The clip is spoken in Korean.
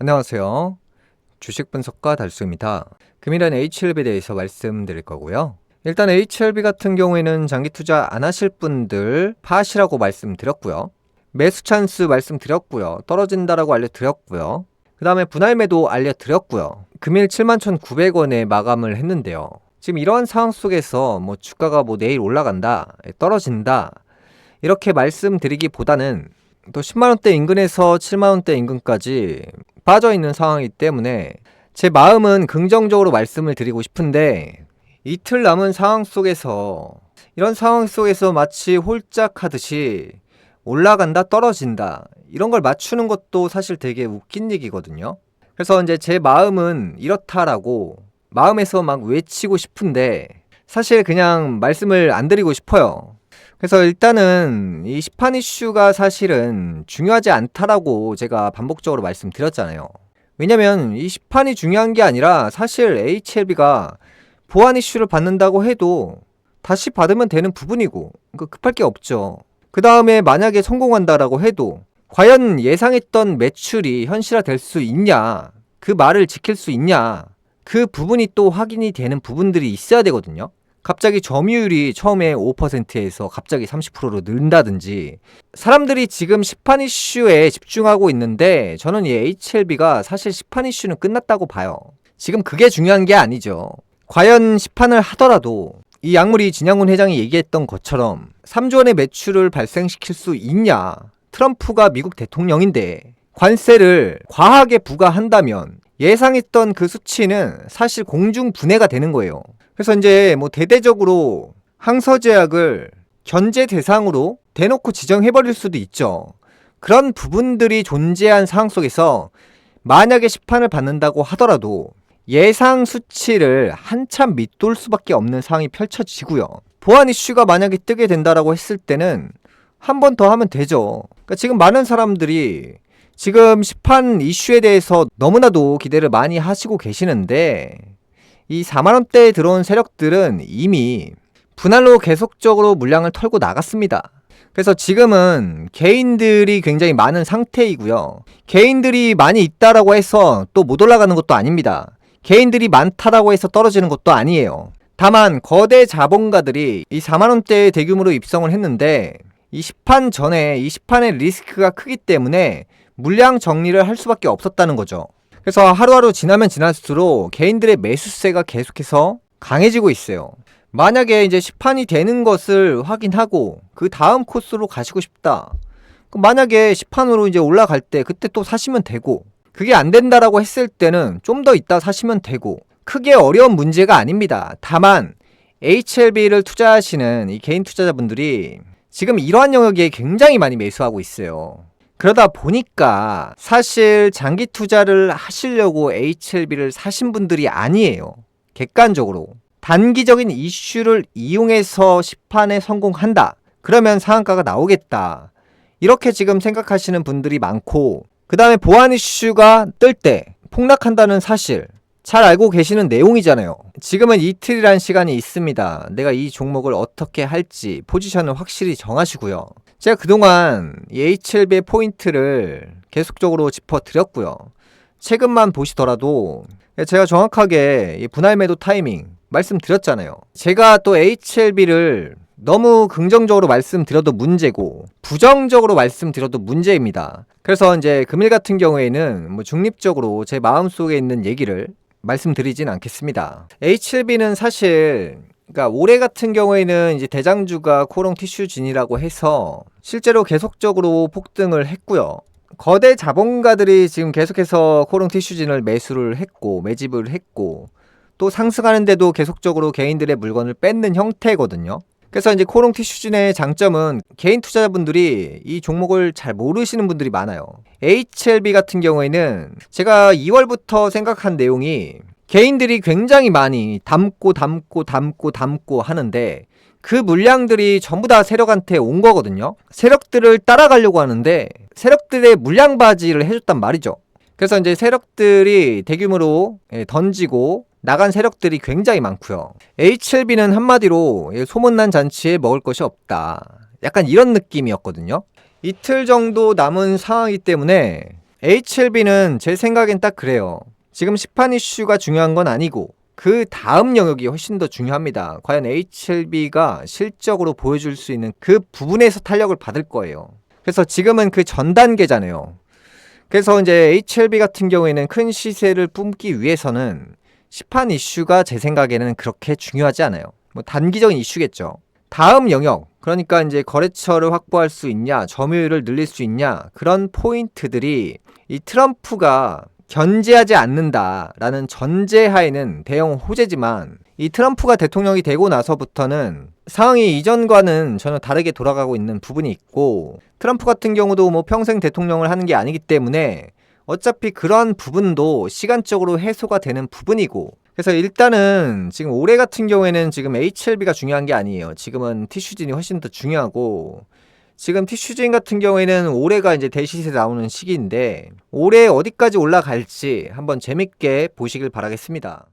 안녕하세요. 주식 분석가 달수입니다. 금일은 HLB에 대해서 말씀드릴 거고요. 일단 HLB 같은 경우에는 장기 투자 안 하실 분들 파시라고 말씀드렸고요. 매수 찬스 말씀드렸고요. 떨어진다라고 알려드렸고요. 그 다음에 분할 매도 알려드렸고요. 금일 71,900원에 마감을 했는데요. 지금 이러한 상황 속에서 주가가 내일 올라간다, 떨어진다 이렇게 말씀드리기보다는 또 10만원대 인근에서 7만원대 인근까지 빠져있는 상황이기 때문에 제 마음은 긍정적으로 말씀을 드리고 싶은데, 이틀 남은 상황 속에서 이런 상황 속에서 마치 홀짝하듯이 올라간다 떨어진다 이런 걸 맞추는 것도 사실 되게 웃긴 얘기거든요. 그래서 이제 제 마음은 이렇다라고 마음에서 막 외치고 싶은데 사실 그냥 말씀을 안 드리고 싶어요. 그래서 일단은 이 시판 이슈가 사실은 중요하지 않다라고 제가 반복적으로 말씀드렸잖아요. 왜냐면 이 시판이 중요한 게 아니라 사실 HLB가 보안 이슈를 받는다고 해도 다시 받으면 되는 부분이고 급할 게 없죠. 그 다음에 만약에 성공한다라고 해도 과연 예상했던 매출이 현실화될 수 있냐, 그 말을 지킬 수 있냐, 그 부분이 또 확인이 되는 부분들이 있어야 되거든요. 갑자기 점유율이 처음에 5%에서 갑자기 30%로 는다든지, 사람들이 지금 시판 이슈에 집중하고 있는데 저는 이 HLB가 사실 시판 이슈는 끝났다고 봐요. 지금 그게 중요한 게 아니죠. 과연 시판을 하더라도 이 양물이 진양훈 회장이 얘기했던 것처럼 3조 원의 매출을 발생시킬 수 있냐, 트럼프가 미국 대통령인데 관세를 과하게 부과한다면 예상했던 그 수치는 사실 공중분해가 되는 거예요. 그래서 이제 대대적으로 항서제약을 견제 대상으로 대놓고 지정해버릴 수도 있죠. 그런 부분들이 존재한 상황 속에서 만약에 시판을 받는다고 하더라도 예상 수치를 한참 밑돌 수밖에 없는 상황이 펼쳐지고요. 보안 이슈가 만약에 뜨게 된다라고 했을 때는 한 번 더 하면 되죠. 그러니까 지금 많은 사람들이 지금 시판 이슈에 대해서 너무나도 기대를 많이 하시고 계시는데, 이 4만원대에 들어온 세력들은 이미 분할로 계속적으로 물량을 털고 나갔습니다. 그래서 지금은 개인들이 굉장히 많은 상태이고요. 개인들이 많이 있다라고 해서 또 못 올라가는 것도 아닙니다. 개인들이 많다라고 해서 떨어지는 것도 아니에요. 다만 거대 자본가들이 이 4만원대에 대규모로 입성을 했는데, 이 시판 전에 이 시판의 리스크가 크기 때문에 물량 정리를 할 수밖에 없었다는 거죠. 그래서 하루하루 지나면 지날수록 개인들의 매수세가 계속해서 강해지고 있어요. 만약에 이제 시판이 되는 것을 확인하고 그 다음 코스로 가시고 싶다, 만약에 시판으로 이제 올라갈 때 그때 또 사시면 되고, 그게 안 된다라고 했을 때는 좀 더 있다 사시면 되고, 크게 어려운 문제가 아닙니다. 다만 HLB를 투자하시는 이 개인 투자자분들이 지금 이러한 영역에 굉장히 많이 매수하고 있어요. 그러다 보니까 사실 장기 투자를 하시려고 HLB를 사신 분들이 아니에요. 객관적으로 단기적인 이슈를 이용해서 시판에 성공한다, 그러면 상한가가 나오겠다, 이렇게 지금 생각하시는 분들이 많고, 그 다음에 보안 이슈가 뜰 때 폭락한다는 사실 잘 알고 계시는 내용이잖아요. 지금은 이틀이란 시간이 있습니다. 내가 이 종목을 어떻게 할지 포지션을 확실히 정하시고요. 제가 그동안 이 HLB의 포인트를 계속적으로 짚어드렸고요. 최근만 보시더라도 제가 정확하게 이 분할 매도 타이밍 말씀드렸잖아요. 제가 또 HLB를 너무 긍정적으로 말씀드려도 문제고 부정적으로 말씀드려도 문제입니다. 그래서 이제 금일 같은 경우에는 중립적으로 제 마음속에 있는 얘기를 말씀드리진 않겠습니다. HLB는 사실 올해 같은 경우에는 이제 대장주가 코롱 티슈진이라고 해서 실제로 계속적으로 폭등을 했고요. 거대 자본가들이 지금 계속해서 코롱 티슈진을 매수를 했고 매집을 했고, 또 상승하는데도 계속적으로 개인들의 물건을 뺏는 형태거든요. 그래서 이제 코롱 티슈진의 장점은 개인 투자자분들이 이 종목을 잘 모르시는 분들이 많아요. HLB 같은 경우에는 제가 2월부터 생각한 내용이 개인들이 굉장히 많이 담고 하는데 그 물량들이 전부 다 세력한테 온 거거든요. 세력들을 따라가려고 하는데 세력들의 물량 바지를 해줬단 말이죠. 그래서 이제 세력들이 대규모로 던지고 나간 세력들이 굉장히 많고요. HLB는 한마디로 소문난 잔치에 먹을 것이 없다, 약간 이런 느낌이었거든요. 이틀 정도 남은 상황이기 때문에 HLB는 제 생각엔 딱 그래요. 지금 시판 이슈가 중요한 건 아니고 그 다음 영역이 훨씬 더 중요합니다. 과연 HLB가 실적으로 보여줄 수 있는 그 부분에서 탄력을 받을 거예요. 그래서 지금은 그 전 단계잖아요. 그래서 이제 HLB 같은 경우에는 큰 시세를 뿜기 위해서는 시판 이슈가 제 생각에는 그렇게 중요하지 않아요. 뭐 단기적인 이슈겠죠. 다음 영역, 그러니까 이제 거래처를 확보할 수 있냐, 점유율을 늘릴 수 있냐, 그런 포인트들이 이 트럼프가 견제하지 않는다라는 전제하에는 대형 호재지만, 이 트럼프가 대통령이 되고 나서부터는 상황이 이전과는 전혀 다르게 돌아가고 있는 부분이 있고, 트럼프 같은 경우도 뭐 평생 대통령을 하는 게 아니기 때문에 어차피 그러한 부분도 시간적으로 해소가 되는 부분이고, 그래서 일단은 지금 올해 같은 경우에는 지금 HLB가 중요한 게 아니에요. 지금은 티슈진이 훨씬 더 중요하고, 지금 티슈진 같은 경우에는 올해가 이제 대시세 나오는 시기인데 올해 어디까지 올라갈지 한번 재밌게 보시길 바라겠습니다.